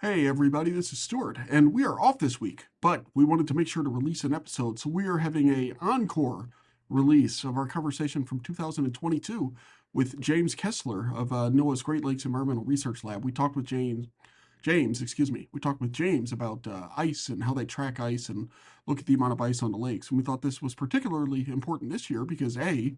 Hey everybody, this is Stuart, and we are off this week, but we wanted to make sure to release an episode, so we are having a encore release of our conversation from 2022 with James Kessler of NOAA's Great Lakes Environmental Research Lab. We talked with we talked with James about ice and how they track ice and look at the amount of ice on the lakes. And we thought this was particularly important this year because A,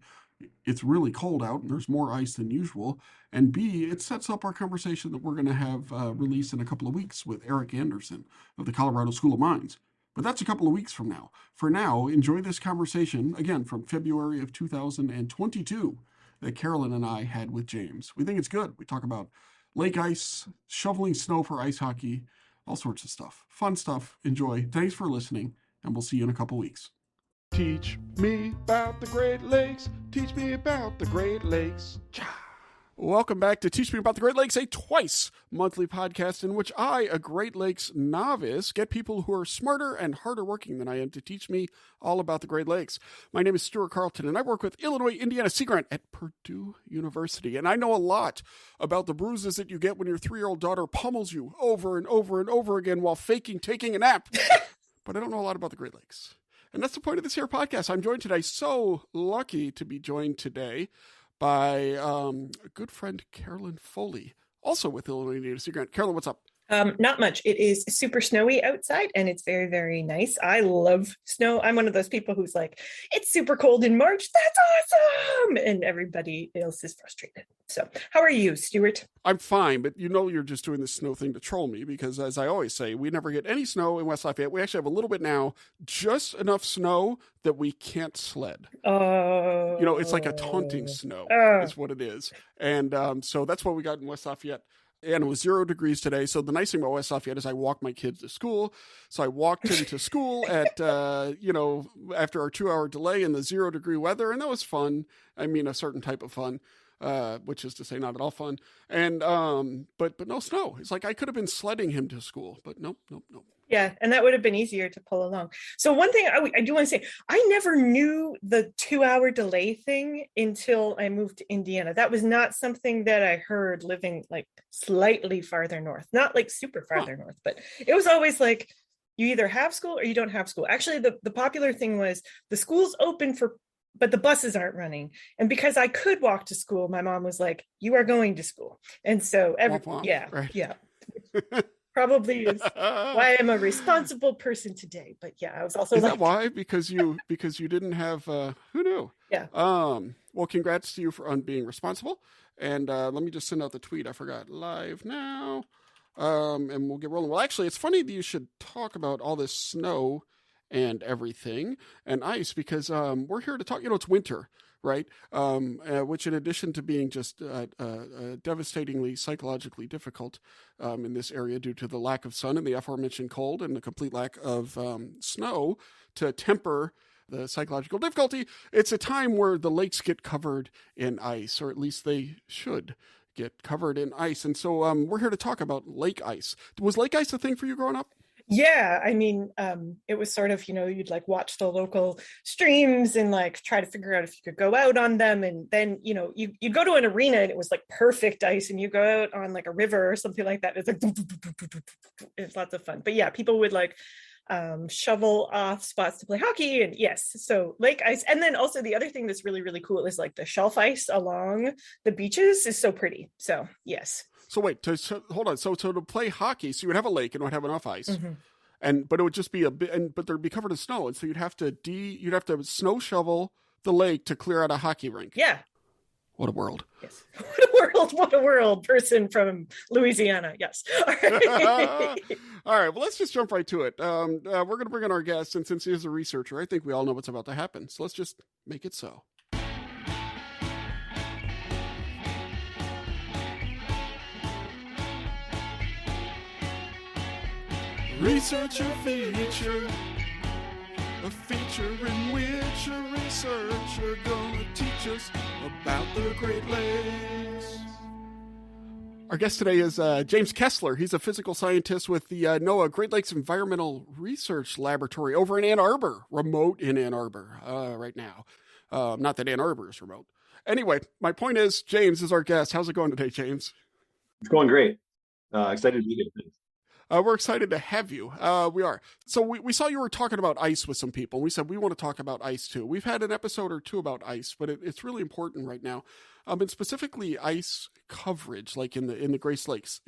it's really cold out and there's more ice than usual. And B, it sets up our conversation that we're going to have released in a couple of weeks with Eric Anderson of the Colorado School of Mines. But that's a couple of weeks from now. For now, enjoy this conversation, again, from February of 2022 that Carolyn and I had with James. We think it's good. We talk about lake ice, shoveling snow for ice hockey, all sorts of stuff. Fun stuff. Enjoy. Thanks for listening, and we'll see you in a couple weeks. Teach me about the Great Lakes. Teach me about the Great Lakes. Welcome back to Teach Me About the Great Lakes, a twice-monthly podcast in which I, a Great Lakes novice, get people who are smarter and harder working than I am to teach me all about the Great Lakes. My name is Stuart Carlton, and I work with Illinois Indiana Sea Grant at Purdue University. And I know a lot about the bruises that you get when your 3-year-old daughter pummels you over and over and over again while faking taking a nap. But I don't know a lot about the Great Lakes. And that's the point of this here podcast. I'm joined today, so lucky to be joined today by a good friend, Carolyn Foley, also with Illinois Indiana Sea Grant. Carolyn, what's up? Not much. It is super snowy outside and it's very, very nice. I love snow. I'm one of those people who's like, it's super cold in March. That's awesome. And everybody else is frustrated. So how are you, Stuart? I'm fine, but you know you're just doing this snow thing to troll me because, as I always say, we never get any snow in West Lafayette. We actually have a little bit now, just enough snow that we can't sled. Oh. You know, it's like a taunting snow is what it is. And so that's what we got in West Lafayette. And it was 0 degrees today. So the nice thing about West Lafayette is I walk my kids to school. So I walked him to school at, after our 2-hour delay in the 0-degree weather. And that was fun. I mean, a certain type of fun, which is to say not at all fun. And, but no snow. It's like I could have been sledding him to school, but nope. Yeah, and that would have been easier to pull along. So one thing I do want to say, I never knew the 2-hour delay thing until I moved to Indiana. That was not something that I heard living like slightly farther north, not like super farther north, but it was always like you either have school or you don't have school. Actually, the popular thing was the school's open but the buses aren't running. And because I could walk to school, my mom was like, you are going to school. And so yeah. Probably is why I'm a responsible person today. But yeah, I was also Is that why? Because you didn't have who knew? Yeah. Well, congrats to you on being responsible. And let me just send out the tweet. I forgot live now. And we'll get rolling. Well, actually, it's funny that you should talk about all this snow and everything and ice because we're here to talk. You know, it's winter. Right, which in addition to being just devastatingly psychologically difficult in this area due to the lack of sun and the aforementioned cold and the complete lack of snow to temper the psychological difficulty, it's a time where the lakes get covered in ice, or at least they should get covered in ice. And so we're here to talk about lake ice. Was lake ice a thing for you growing up? Yeah, I mean, it was sort of, you'd like watch the local streams and like try to figure out if you could go out on them. And then, you'd go to an arena and it was like perfect ice, and you go out on like a river or something like that. It's like, it's lots of fun. But yeah, people would like shovel off spots to play hockey. And yes, so lake ice. And then also the other thing that's really, really cool is like the shelf ice along the beaches is so pretty. So yes. So wait, hold on. So to play hockey, so you would have a lake and it would have enough ice, but it would just be but there'd be covered in snow, and so you'd have to snow shovel the lake to clear out a hockey rink. Yeah. What a world! Yes. What a world! Person from Louisiana. Yes. All right. All right. Well, let's just jump right to it. We're going to bring in our guest, and since he's a researcher, I think we all know what's about to happen. So let's just make it so. Researcher feature, a feature in which a researcher gonna teach us about the Great Lakes. Our guest today is James Kessler. He's a physical scientist with the NOAA Great Lakes Environmental Research Laboratory over in Ann Arbor, remote in Ann Arbor right now. Not that Ann Arbor is remote. Anyway, my point is, James is our guest. How's it going today, James? It's going great. Excited to be here. We're excited to have you. We are. So we saw you were talking about ice with some people. We said we want to talk about ice too. We've had an episode or two about ice, but it's really important right now. And specifically ice coverage, like in the Great Lakes,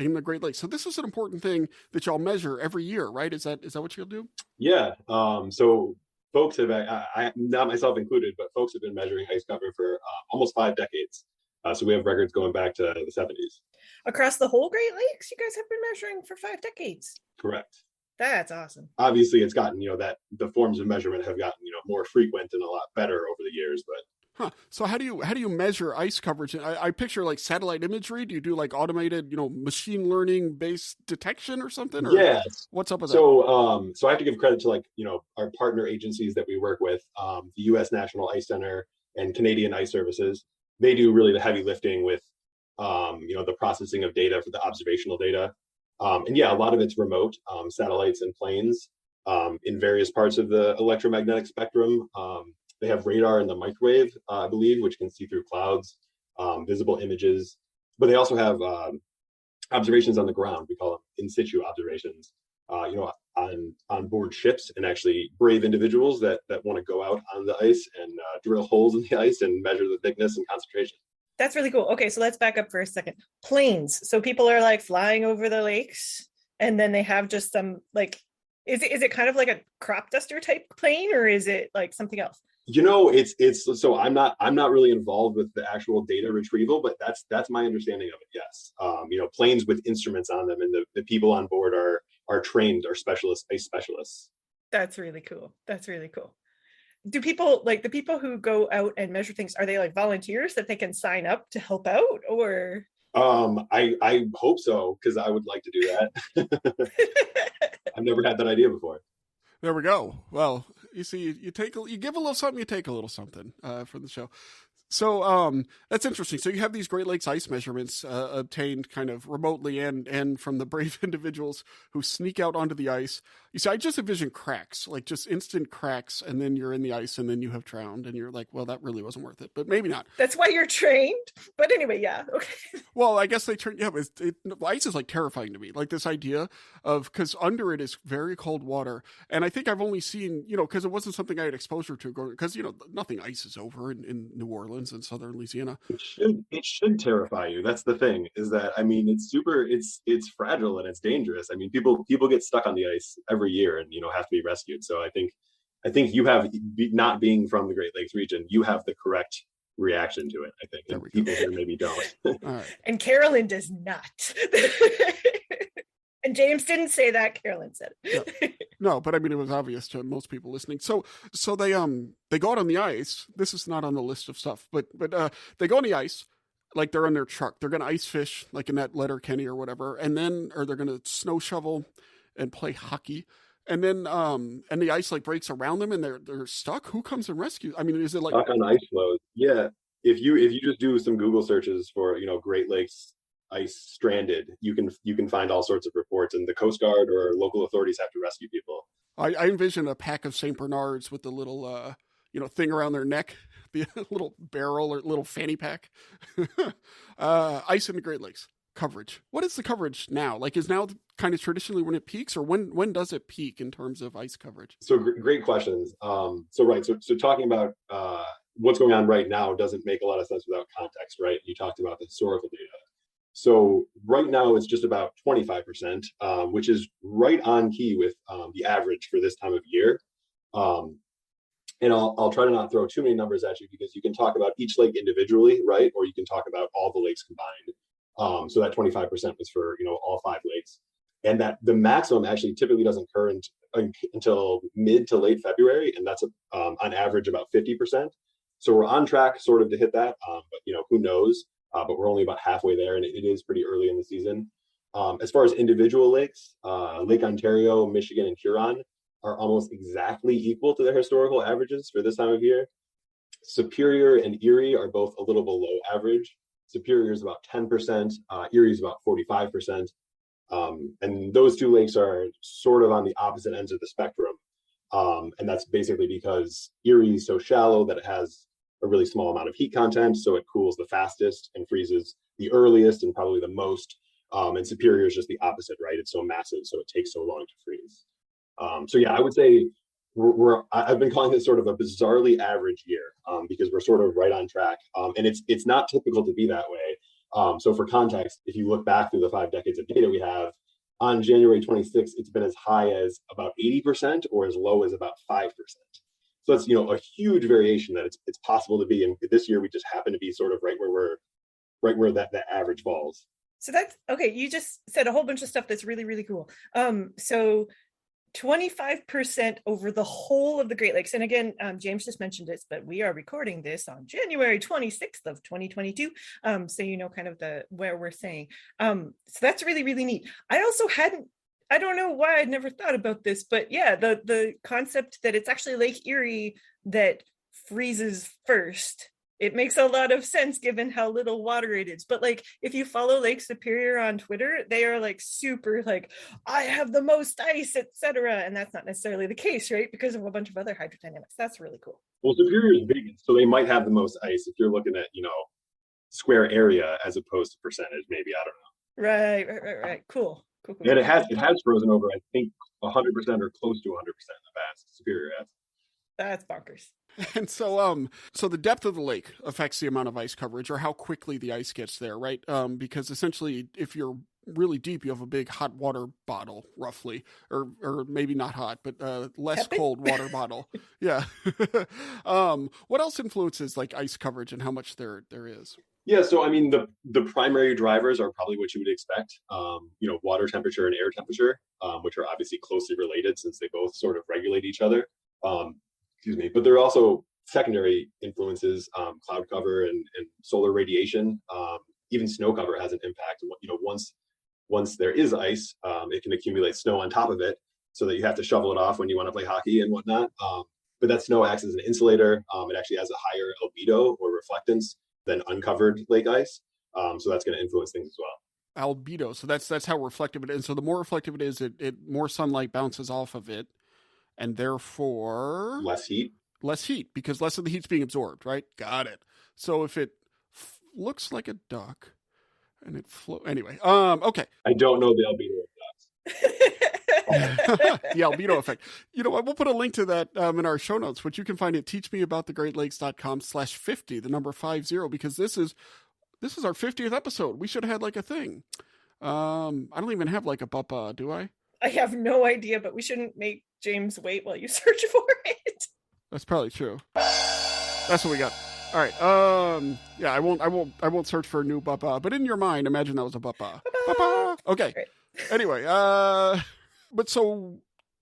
So this is an important thing that y'all measure every year, right? Is that what you'll do? Yeah. So folks have, I not myself included, but folks have been measuring ice cover for almost 5 decades. So we have records going back to the 70s. Across the whole Great Lakes, you guys have been measuring for 5 decades. Correct. That's awesome. Obviously, it's gotten, that the forms of measurement have gotten, more frequent and a lot better over the years, but. Huh. So how do you measure ice coverage? I picture like satellite imagery. Do you do like automated, machine learning based detection or something? Or yeah. What's up with that? So I have to give credit to our partner agencies that we work with, the U.S. National Ice Center and Canadian Ice Services. They do really the heavy lifting with, the processing of data for the observational data. And yeah, a lot of it's remote, satellites and planes in various parts of the electromagnetic spectrum. They have radar in the microwave, I believe, which can see through clouds, visible images. But they also have observations on the ground. We call them in situ observations, on board ships, and actually brave individuals that want to go out on the ice and drill holes in the ice and measure the thickness and concentration. That's really cool. Okay, so let's back up for a second. Planes. So people are like flying over the lakes, and then they have just some is it kind of like a crop duster type plane, or is it like something else? It's so I'm not really involved with the actual data retrieval, but that's my understanding of it. Yes. Planes with instruments on them, and the people on board are trained, are ice specialists. That's really cool. Do people, like the people who go out and measure things, are they like volunteers that they can sign up to help out, or? I hope so, because I would like to do that. I've never had that idea before. There we go. Well, you see, you give a little something, you take a little something from the show. So that's interesting. So you have these Great Lakes ice measurements obtained kind of remotely and from the brave individuals who sneak out onto the ice. You see, I just envision cracks, like just instant cracks, and then you're in the ice and then you have drowned and you're like, well, that really wasn't worth it, but maybe not. That's why you're trained. But anyway, yeah. Okay. Well, I guess they turn, yeah, but ice is like terrifying to me. Like this idea of, because under it is very cold water. And I think I've only seen, because it wasn't something I had exposure to, because, nothing ices over in New Orleans and southern Louisiana. It should terrify you. That's the thing, is that, it's fragile and it's dangerous. People get stuck on the ice every year and, have to be rescued. So I think you have, not being from the Great Lakes region, you have the correct reaction to it, I think. And people here maybe don't. All right. And Carolyn does not. And James didn't say that. Carolyn said it. No, but it was obvious to most people listening. So they go out on the ice. This is not on the list of stuff, but they go on the ice like they're on their truck. They're going to ice fish like in that Letterkenny or whatever, or they're going to snow shovel and play hockey. And then and the ice breaks around them and they're stuck. Who comes and rescues? Is it like stuck on ice floes? Yeah. If you just do some Google searches for Great Lakes ice stranded, you can find all sorts of reports, and the Coast Guard or local authorities have to rescue people. I envision a pack of St. Bernards with the little thing around their neck, the little barrel or little fanny pack. Ice in the Great Lakes coverage. What is the coverage now? Is now kind of traditionally when it peaks, or when does it peak in terms of ice coverage? So great questions. So talking about what's going on right now doesn't make a lot of sense without context, right? You talked about the historical data. So right now it's just about 25%, which is right on key with the average for this time of year. And I'll try to not throw too many numbers at you, because you can talk about each lake individually, right? Or you can talk about all the lakes combined. So that 25% was for all 5 lakes, and that the maximum actually typically doesn't occur until mid to late February, and that's on average about 50%. So we're on track sort of to hit that, but who knows? But we're only about halfway there, and it is pretty early in the season. As far as individual lakes, Lake Ontario, Michigan, and Huron are almost exactly equal to their historical averages for this time of year. Superior and Erie are both a little below average. Superior is about 10%, Erie is about 45%. And those two lakes are sort of on the opposite ends of the spectrum. And that's basically because Erie is so shallow that it has a really small amount of heat content, so it cools the fastest and freezes the earliest and probably the most And Superior is just the opposite, right? It's so massive, so it takes so long to freeze. So yeah, I would say I've been calling this sort of a bizarrely average year, because we're sort of right on track, and it's not typical to be that way. So for context, if you look back through the 5 decades of data we have, on January 26th, it's been as high as about 80% or as low as about 5%. So that's, a huge variation that it's possible to be. And this year we just happen to be sort of right where that average falls. So that's okay. You just said a whole bunch of stuff that's really, really cool. So 25% over the whole of the Great Lakes. And again, James just mentioned this, but we are recording this on January 26th of 2022. So you know kind of where we're saying. So that's really, really neat. I don't know why I'd never thought about this, but yeah, the concept that it's actually Lake Erie that freezes first. It makes a lot of sense given how little water it is. But like, if you follow Lake Superior on Twitter, they are like super like, I have the most ice, etc. And that's not necessarily the case, right? Because of a bunch of other hydrodynamics. That's really cool. Well, Superior is big, so they might have the most ice if you're looking at, square area as opposed to percentage, maybe. I don't know. Right. Cool. And it has frozen over, I think, 100% or close to 100% in the past. Superior has. That's bonkers. And so the depth of the lake affects the amount of ice coverage, or how quickly the ice gets there, right? Because essentially, if you're really deep, you have a big hot water bottle, roughly, or maybe not hot, but less cold water bottle. Yeah. What else influences like ice coverage and how much there is? Yeah, so I mean, the primary drivers are probably what you would expect. Water temperature and air temperature, which are obviously closely related since they both sort of regulate each other. But there are also secondary influences, cloud cover and solar radiation. Even snow cover has an impact. Once there is ice, it can accumulate snow on top of it, so that you have to shovel it off when you want to play hockey and whatnot. But that snow acts as an insulator. It actually has a higher albedo or reflectance than uncovered lake ice. So that's going to influence things as well. Albedo. So that's how reflective it is. And so the more reflective it is, it more sunlight bounces off of it, and therefore less heat, because less of the heat's being absorbed, right? Got it. So if it looks like a duck and it anyway, okay. I don't know the albedo of ducks. The albedo effect. We'll put a link to that in our show notes, which you can find at teachmeaboutthegreatlakes.com/50, the number 50, because this is our 50th episode. We should have had like a thing. I don't even have like a buppa, do I? I have no idea, but we shouldn't make James wait while you search for it. That's probably true. That's what we got. All right. Yeah, I won't search for a new buppa, but in your mind, imagine that was a buppa. Buppa. Okay. Great. Anyway, but so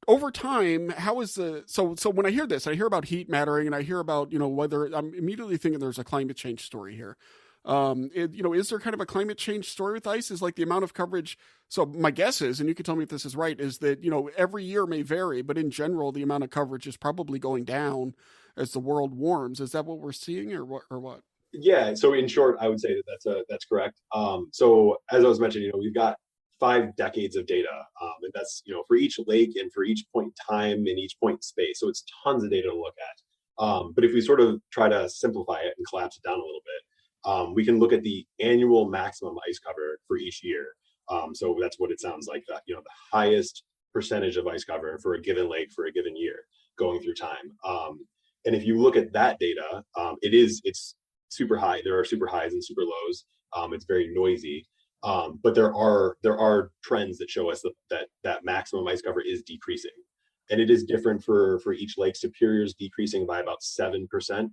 over time, how is so when I hear this, I hear about heat mattering, and I hear about, whether I'm immediately thinking there's a climate change story here. Is there kind of a climate change story with ice? Is like the amount of coverage. So my guess is, and you can tell me if this is right, is that, every year may vary, but in general, the amount of coverage is probably going down as the world warms. Is that what we're seeing, or what? Yeah. So in short, I would say that's correct. So as I was mentioning, we've got 5 decades of data, and that's, for each lake and for each point in time and each point in space. So it's tons of data to look at. But if we sort of try to simplify it and collapse it down a little bit, we can look at the annual maximum ice cover for each year. So that's what it sounds like, the highest percentage of ice cover for a given lake for a given year going through time. And if you look at that data, it's super high. There are super highs and super lows. It's very noisy. But there are trends that show us that maximum ice cover is decreasing. And it is different for each lake. Superior is decreasing by about 7%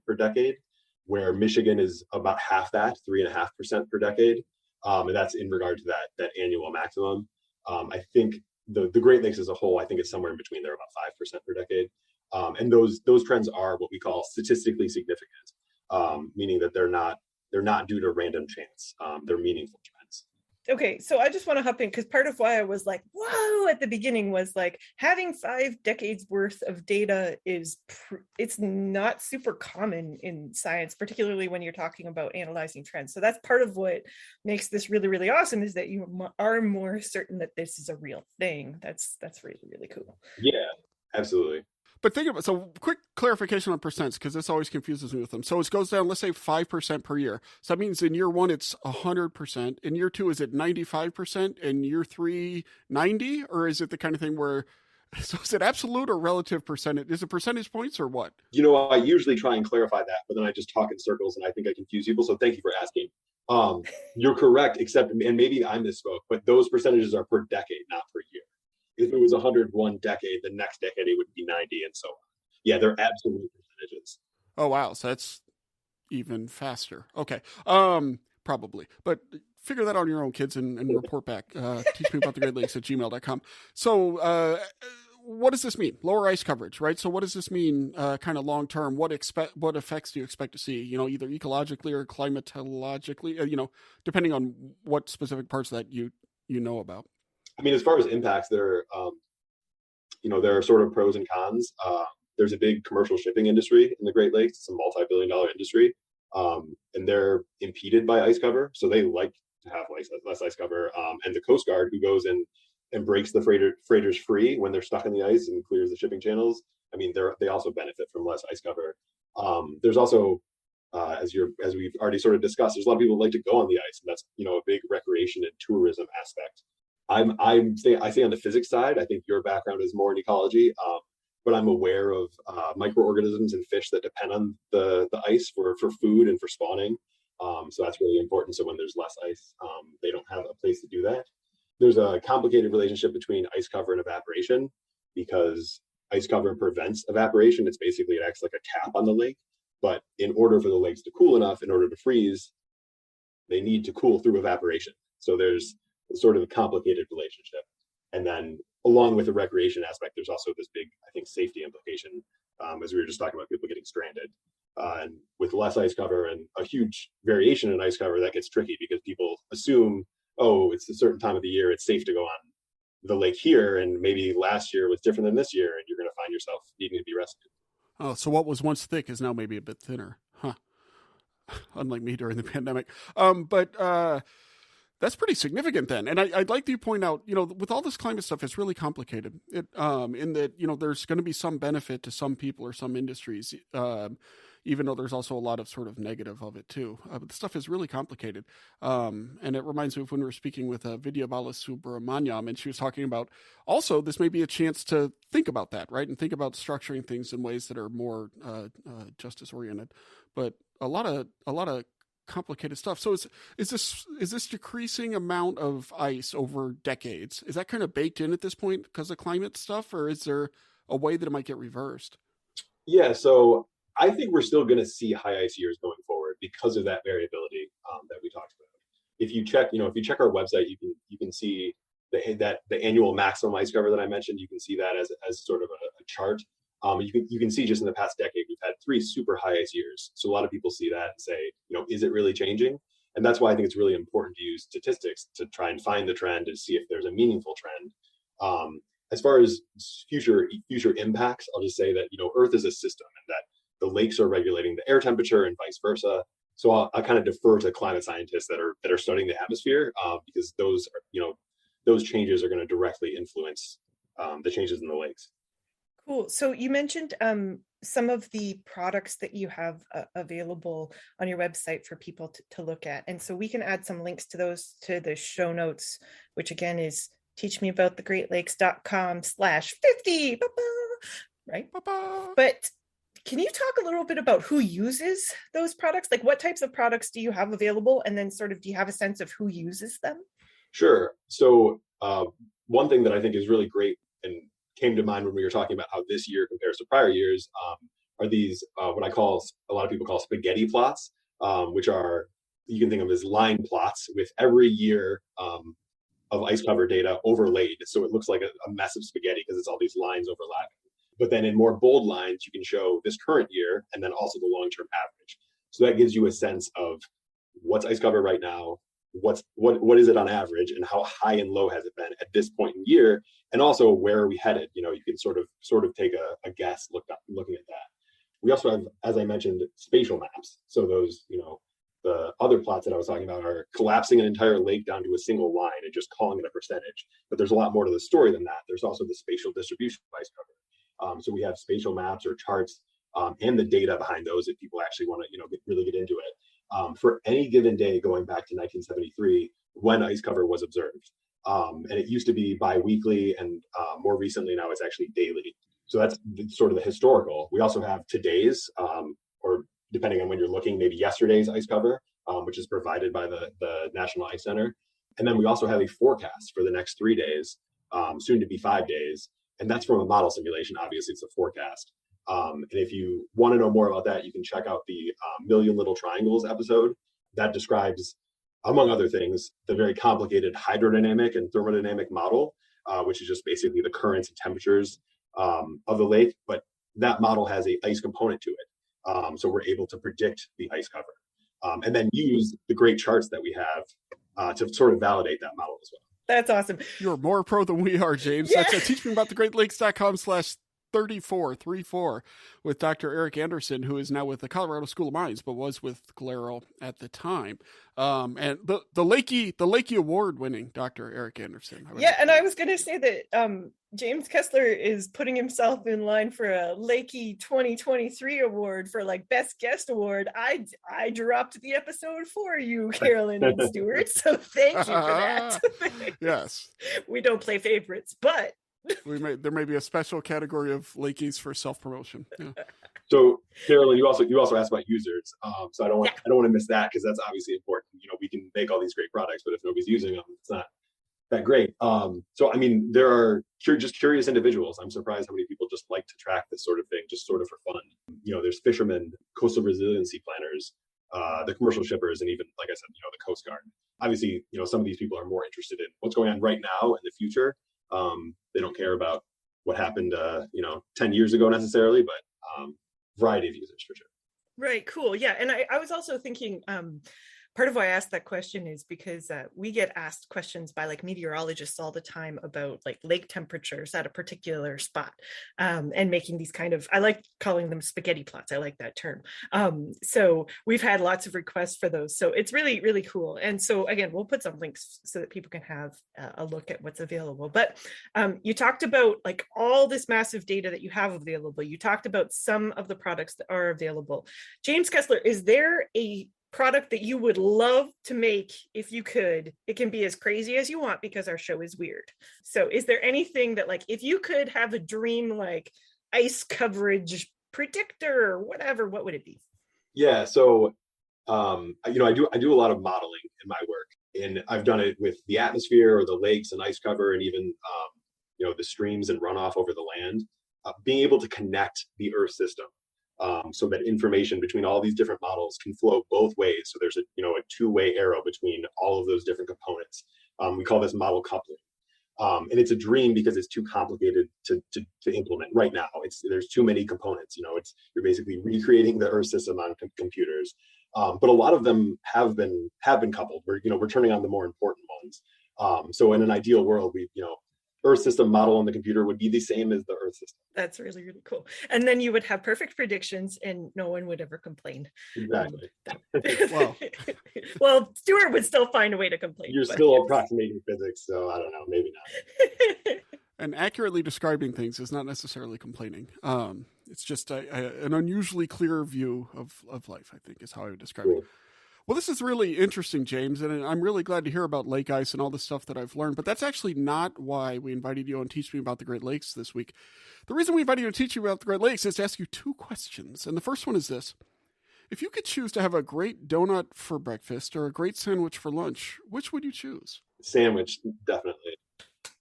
per decade, where Michigan is about half that, 3.5% per decade. And that's in regard to that annual maximum. I think the Great Lakes as a whole, I think it's somewhere in between there, about 5% per decade. And those trends are what we call statistically significant, meaning that they're not due to random chance. They're meaningful trends. Okay, so I just want to hop in because part of why I was like, whoa, at the beginning was like having 5 decades worth of data it's not super common in science, particularly when you're talking about analyzing trends. So that's part of what makes this really, really awesome, is that you are more certain that this is a real thing. That's really, really cool. Yeah, absolutely. But think about, so quick clarification on percents, because this always confuses me with them. So it goes down, let's say 5% per year. So that means in year one, it's 100%. In year two, is it 95%? In year three, 90? Or is it the kind of thing where, so is it absolute or relative percentage? Is it percentage points or what? I usually try and clarify that, but then I just talk in circles and I think I confuse people. So thank you for asking. You're correct, except, and maybe I misspoke, but those percentages are per decade, not per year. If it was 101 decade, the next decade it would be 90 and so on. Yeah, they're absolute percentages. Oh, wow. So that's even faster. Okay. Probably. But figure that out on your own, kids, and report back. Teach me about the Great Lakes at gmail.com. So, what does this mean? Lower ice coverage, right? So what does this mean kind of long term? What effects do you expect to see, either ecologically or climatologically, depending on what specific parts that you know about? I mean, as far as impacts, there are sort of pros and cons. There's a big commercial shipping industry in the Great Lakes. It's a multi-billion-dollar industry, and they're impeded by ice cover. So they like to have less ice cover. And the Coast Guard, who goes in and breaks the freighters free when they're stuck in the ice and clears the shipping channels, I mean, they also benefit from less ice cover. There's also, as we've already sort of discussed, there's a lot of people who like to go on the ice, and that's a big recreation and tourism aspect. I say on the physics side, I think your background is more in ecology, but I'm aware of microorganisms and fish that depend on the ice for food and for spawning. So that's really important. So when there's less ice, they don't have a place to do that. There's a complicated relationship between ice cover and evaporation, because ice cover prevents evaporation. It acts like a tap on the lake. But in order for the lakes to cool enough, in order to freeze, they need to cool through evaporation. So there's sort of a complicated relationship. And then along with the recreation aspect, there's also this big, I think, safety implication, as we were just talking about people getting stranded. And with less ice cover and a huge variation in ice cover, that gets tricky because people assume, oh, it's a certain time of the year, it's safe to go on the lake here, and maybe last year was different than this year, and you're going to find yourself needing to be rescued. Oh, so what was once thick is now maybe a bit thinner, huh? Unlike me during the pandemic. But that's pretty significant then. And I'd like to point out, with all this climate stuff, it's really complicated. In that, there's going to be some benefit to some people or some industries, even though there's also a lot of sort of negative of it too. But the stuff is really complicated. And it reminds me of when we were speaking with Vidya Balasubramaniam, and she was talking about also this may be a chance to think about that, right? And think about structuring things in ways that are more justice oriented. But a lot of complicated stuff. So is this decreasing amount of ice over decades? Is that kind of baked in at this point because of climate stuff, or is there a way that it might get reversed? Yeah, so I think we're still going to see high ice years going forward because of that variability that we talked about. If you check our website, you can see the annual maximum ice cover that I mentioned. You can see that as sort of a chart. You can see just in the past decade, we've had 3 super high ice years. So a lot of people see that and say, is it really changing? And that's why I think it's really important to use statistics to try and find the trend and see if there's a meaningful trend. As far as future impacts, I'll just say that, Earth is a system and that the lakes are regulating the air temperature and vice versa. So I'll kind of defer to climate scientists that are studying the atmosphere because those changes are going to directly influence the changes in the lakes. Cool. So you mentioned some of the products that you have available on your website for people to look at. And so we can add some links to those to the show notes, which again is teachmeaboutthegreatlakes.com/50, right? But can you talk a little bit about who uses those products? Like what types of products do you have available? And then sort of, do you have a sense of who uses them? Sure. So one thing that I think is really great and came to mind when we were talking about how this year compares to prior years are these what a lot of people call spaghetti plots, which are, you can think of as line plots with every year of ice cover data overlaid. So it looks like a mess of spaghetti because it's all these lines overlapping. But then in more bold lines, you can show this current year and then also the long-term average. So that gives you a sense of what's ice cover right now, what is it on average, and how high and low has it been at this point in year, and also where are we headed. You can sort of take a guess looking at that. We also have, as I mentioned, spatial maps. So those, the other plots that I was talking about are collapsing an entire lake down to a single line and just calling it a percentage. But there's a lot more to the story than that. There's also the spatial distribution of ice cover. So we have spatial maps or charts and the data behind those if people actually want to, really get into it. For any given day going back to 1973, when ice cover was observed. And it used to be bi-weekly, and more recently now it's actually daily. So that's sort of the historical. We also have today's, or depending on when you're looking, maybe yesterday's ice cover, which is provided by the National Ice Center. And then we also have a forecast for the next 3 days, soon to be 5 days. And that's from a model simulation. Obviously, it's a forecast. And if you want to know more about that, you can check out the Million Little Triangles episode. That describes, among other things, the very complicated hydrodynamic and thermodynamic model, which is just basically the currents and temperatures of the lake. But that model has a ice component to it. So we're able to predict the ice cover and then use the great charts that we have to sort of validate that model as well. That's awesome. You're more pro than we are, James. Yeah. That's teachmeaboutthegreatlakes.com/3434 with Dr. Eric Anderson, who is now with the Colorado School of Mines, but was with Calero at the time. And the Lakey award-winning Dr. Eric Anderson. Yeah, and I was going to say that James Kessler is putting himself in line for a Lakey 2023 award for like Best Guest Award. I dropped the episode for you, Carolyn and Stuart, so thank you for that. Yes. We don't play favorites, but there may be a special category of Lakeys for self-promotion. Yeah. So, Carolyn, you also asked about users. So I don't want to miss that, because that's obviously important. We can make all these great products, but if nobody's using them, it's not that great. So I mean, there are just curious individuals. I'm surprised how many people just like to track this sort of thing, just sort of for fun. There's fishermen, coastal resiliency planners, the commercial shippers, and even, like I said, the Coast Guard. Obviously, some of these people are more interested in what's going on right now in the future. They don't care about what happened, 10 years ago necessarily, but variety of users for sure. Right, cool. Yeah, and I was also thinking, part of why I asked that question is because we get asked questions by like meteorologists all the time about like lake temperatures at a particular spot, and making these kind of, I like calling them spaghetti plots. I like that term. So we've had lots of requests for those. So it's really, really cool. And so again, we'll put some links so that people can have a look at what's available. But you talked about like all this massive data that you have available. You talked about some of the products that are available. James Kessler, is there a product that you would love to make if you could? It can be as crazy as you want because our show is weird. So is there anything that, like, if you could have a dream like ice coverage predictor or whatever, what would it be? Yeah, so I do a lot of modeling in my work, and I've done it with the atmosphere or the lakes and ice cover, and even the streams and runoff over the land. Being able to connect the Earth system, so that information between all these different models can flow both ways. So there's a two-way arrow between all of those different components. We call this model coupling. And it's a dream because it's too complicated to implement right now. There's too many components. You're basically recreating the Earth system on computers. But a lot of them have been coupled. We're turning on the more important ones. So in an ideal world, Earth system model on the computer would be the same as the Earth system. That's really, really cool. And then you would have perfect predictions and no one would ever complain. Exactly. Well, Stuart would still find a way to complain. You're still approximating physics, so I don't know, maybe not. And accurately describing things is not necessarily complaining. It's just an unusually clear view of life, I think, is how I would describe it. Well, this is really interesting, James, and I'm really glad to hear about lake ice and all the stuff that I've learned, but that's actually not why we invited you on Teach Me About the Great Lakes this week. The reason we invited you to teach you about the Great Lakes is to ask you two questions, and the first one is this. If you could choose to have a great donut for breakfast or a great sandwich for lunch, which would you choose? Sandwich, definitely.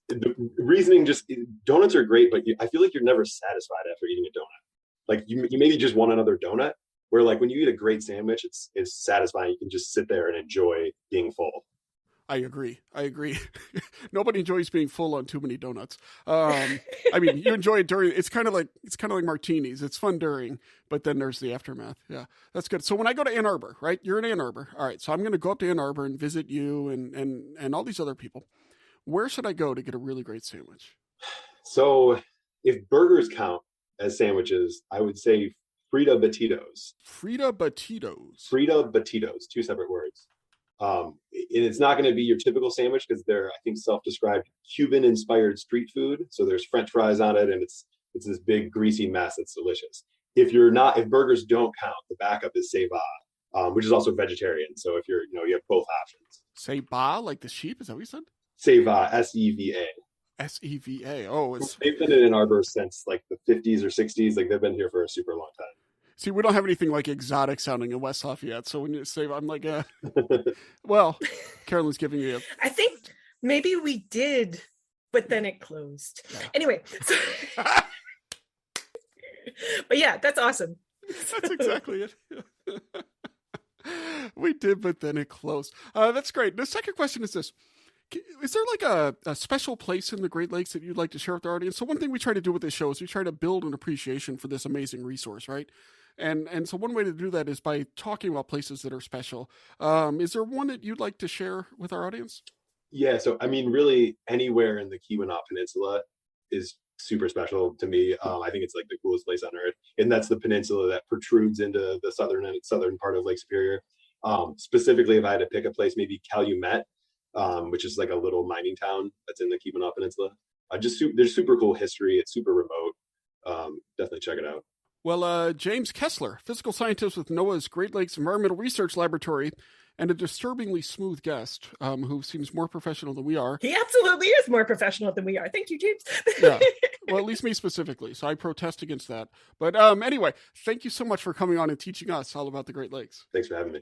The reasoning, donuts are great, but I feel like you're never satisfied after eating a donut. Like you maybe just want another donut. Where like when you eat a great sandwich, it's satisfying. You can just sit there and enjoy being full. I agree. Nobody enjoys being full on too many donuts. I mean, you enjoy it during. It's kind of like martinis. It's fun during, but then there's the aftermath. Yeah, that's good. So when I go to Ann Arbor, right? You're in Ann Arbor. All right. So I'm going to go up to Ann Arbor and visit you and all these other people. Where should I go to get a really great sandwich? So if burgers count as sandwiches, I would say Frida Batidos. Frida Batidos. Frida Batidos, two separate words. And it's not going to be your typical sandwich because they're, I think, self-described Cuban-inspired street food. So there's French fries on it, and it's It's this big greasy mess that's delicious. If burgers don't count, the backup is Seva, which is also vegetarian. So if you have both options. Say ba, like the sheep? Is that what you said? Seva, Seva. Seva. Oh, they've been in Arbor since like the 50s or 60s. Like they've been here for a super long time. See, we don't have anything like exotic sounding in West Lafayette. So when you say, I'm like, well, Carolyn's giving you I think maybe we did, but then it closed. Yeah. Anyway. But yeah, that's awesome. That's exactly it. We did, but then it closed. That's great. The second question is this. Is there like a special place in the Great Lakes that you'd like to share with our audience? So one thing we try to do with this show is we try to build an appreciation for this amazing resource, right? And so one way to do that is by talking about places that are special. Is there one that you'd like to share with our audience? Yeah, so I mean, really anywhere in the Keweenaw Peninsula is super special to me. I think it's like the coolest place on earth, and that's the peninsula that protrudes into the southern part of Lake Superior. Specifically, if I had to pick a place, maybe Calumet, which is like a little mining town that's in the Keweenaw Peninsula. There's super cool history. It's super remote. Definitely check it out. Well, James Kessler, physical scientist with NOAA's Great Lakes Environmental Research Laboratory, and a disturbingly smooth guest who seems more professional than we are. He absolutely is more professional than we are. Thank you, James. Yeah. Well, at least me specifically. So I protest against that. But anyway, thank you so much for coming on and teaching us all about the Great Lakes. Thanks for having me.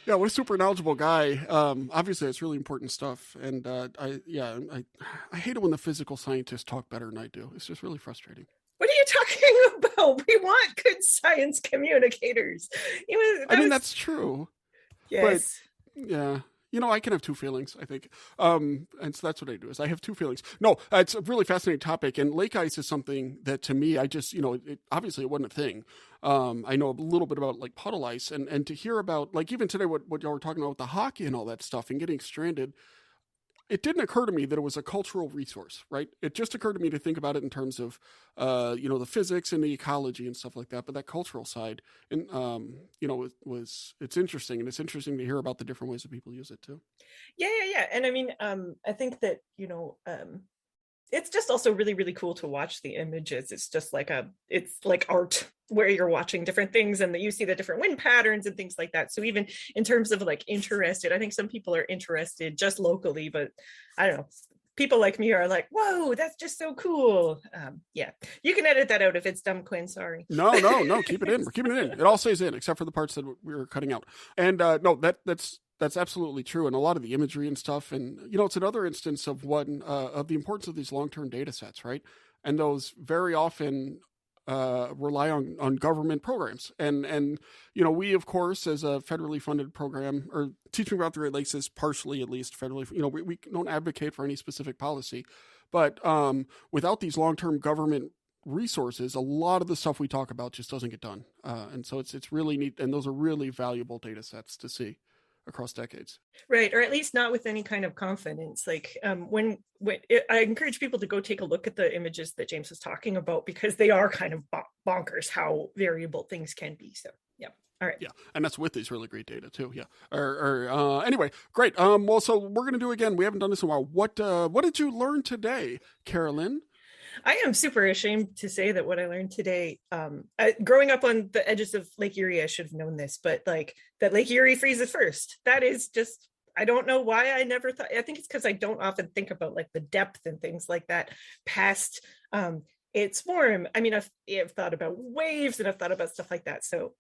Yeah, what a super knowledgeable guy. Obviously, it's really important stuff. And I hate it when the physical scientists talk better than I do. It's just really frustrating. What are you talking about? We want good science communicators. That's true. Yes. But, yeah. I can have two feelings, I think. And so that's what I do is I have two feelings. No, it's a really fascinating topic. And lake ice is something that to me, I just, obviously it wasn't a thing. I know a little bit about like puddle ice and to hear about like even today, what y'all were talking about with the hockey and all that stuff and getting stranded. It didn't occur to me that it was a cultural resource, right? It just occurred to me to think about it in terms of, the physics and the ecology and stuff like that. But that cultural side, and it's interesting, and it's interesting to hear about the different ways that people use it too. Yeah. And I mean, I think that it's just also really, really cool to watch the images. It's just it's like art where you're watching different things and that you see the different wind patterns and things like that. So even in terms of like interested, I think some people are interested just locally, but I don't know. People like me are like, whoa, that's just so cool. Yeah, you can edit that out if it's dumb, Quinn. Sorry. No, keep it in. We're keeping it in. It all stays in except for the parts that we were cutting out. And no, that's absolutely true. And a lot of the imagery and stuff. And, it's another instance of of the importance of these long-term data sets, right? And those very often rely on government programs. And we, of course, as a federally funded program, or Teaching About the Great Lakes is partially at least federally, we don't advocate for any specific policy. But without these long-term government resources, a lot of the stuff we talk about just doesn't get done. And so it's really neat. And those are really valuable data sets to see across decades. Right. Or at least not with any kind of confidence. Like when I encourage people to go take a look at the images that James was talking about, because they are kind of bonkers how variable things can be. So, yeah. All right. Yeah. And that's with these really great data too. Yeah. Anyway, great. Well, so we're going to do again. We haven't done this in a while. What did you learn today, Carolyn? I am super ashamed to say that what I learned today, growing up on the edges of Lake Erie, I should have known this, but like that Lake Erie freezes first. That is just, I don't know why I never thought, I think it's because I don't often think about like the depth and things like that past its warm. I mean, I've thought about waves and I've thought about stuff like that. So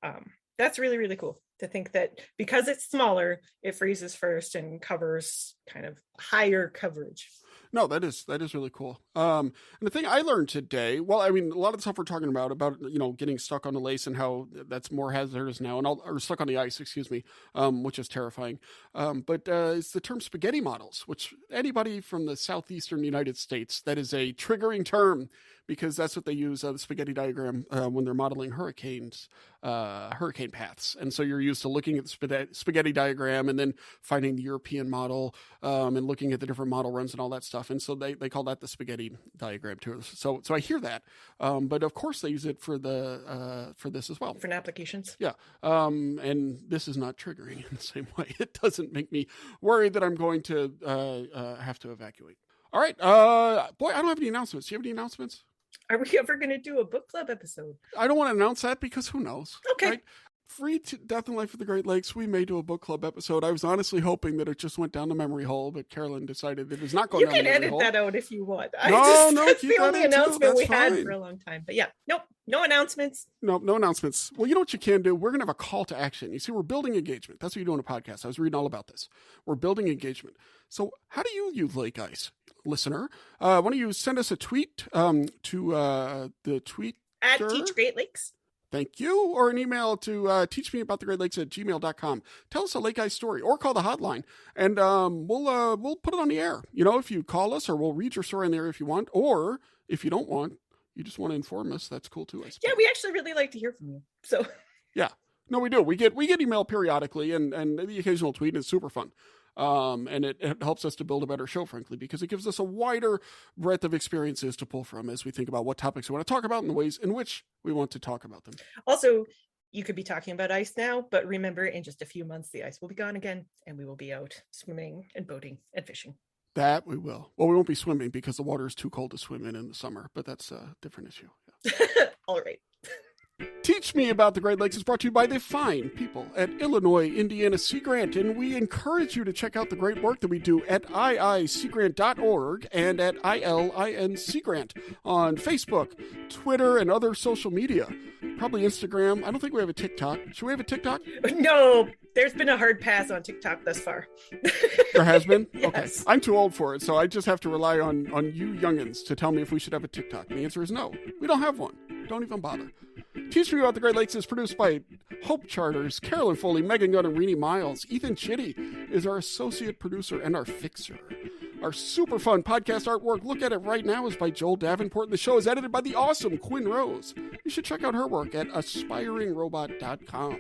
that's really, really cool to think that because it's smaller, it freezes first and covers kind of higher coverage. No, that is really cool. And the thing I learned today, well, I mean, a lot of the stuff we're talking about getting stuck on the lace and how that's more hazardous now, or stuck on the ice, excuse me, which is terrifying. But it's the term spaghetti models, which anybody from the southeastern United States, that is a triggering term because that's what they use the spaghetti diagram when they're modeling hurricanes. hurricane paths. And so you're used to looking at the spaghetti diagram and then finding the European model and looking at the different model runs and all that stuff. And so they call that the spaghetti diagram too. So I hear that. But of course they use it for this as well. Different applications. Yeah. And this is not triggering in the same way. It doesn't make me worried that I'm going to have to evacuate. All right. Boy, I don't have any announcements. Do you have any announcements? Are we ever going to do a book club episode? I don't want to announce that because who knows? Okay. Right? Free to Death and Life of the Great Lakes, we may do a book club episode. I was honestly hoping that it just went down the memory hole, but Carolyn decided that it's not going down the memory hole. You can edit that out if you want. No, that's the only announcement we had for a long time. But yeah, nope, no announcements. No announcements. Well, you know what you can do? We're going to have a call to action. You see, we're building engagement. That's what you do on a podcast. I was reading all about this. We're building engagement. So how do you use lake ice, listener? Why don't you send us a tweet to the tweet at Teach Great Lakes. Thank you. Or an email to teachmeaboutthegreatlakes@gmail.com. Tell us a lake ice story or call the hotline and we'll put it on the air. You know, if you call us, or we'll read your story in there if you want, or if you don't want, you just want to inform us, that's cool too. Yeah, we actually really like to hear from you. So yeah, no, we do. We get email periodically and the occasional tweet is super fun. And it helps us to build a better show, frankly, because it gives us a wider breadth of experiences to pull from as we think about what topics we want to talk about and the ways in which we want to talk about them. Also, you could be talking about ice now, but remember, in just a few months, the ice will be gone again, and we will be out swimming and boating and fishing. That we will. Well, we won't be swimming because the water is too cold to swim in the summer, but that's a different issue. Yeah. All right. Teach Me About the Great Lakes is brought to you by the fine people at Illinois Indiana Sea Grant, and we encourage you to check out the great work that we do at iiseagrant.org and at ILINSeagrant on Facebook, Twitter, and other social media. Probably Instagram. I don't think we have a TikTok. Should we have a TikTok? No, there's been a hard pass on TikTok thus far. There has been? Yes. Okay. I'm too old for it, so I just have to rely on you youngins to tell me if we should have a TikTok. And the answer is no. We don't have one. Don't even bother. Teach Me About the Great Lakes is produced by Hope Charters, Carolyn Foley, Megan Gunn, and Renee Miles. Ethan Chitty is our associate producer and our fixer. Our super fun podcast artwork, look at it right now, is by Joel Davenport, and the show is edited by the awesome Quinn Rose. You should check out her work at aspiringrobot.com.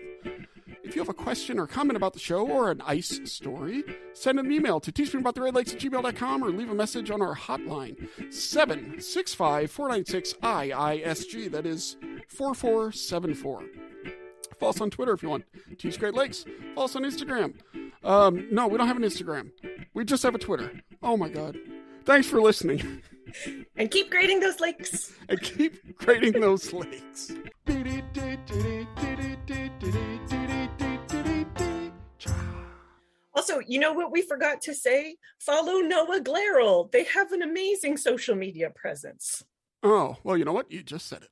If you have a question or comment about the show or an ice story, send an email to teachmeaboutthegreatlakes@gmail.com or leave a message on our hotline, 765-496-IISG. That is 4474. Follow us on Twitter if you want. Teach Great Lakes. Follow us on Instagram. No, we don't have an Instagram. We just have a Twitter. Oh my God. Thanks for listening. And keep grading those lakes. And keep grading those lakes. Also, you know what we forgot to say? Follow NOAA Glarel. They have an amazing social media presence. Oh, well, you know what? You just said it.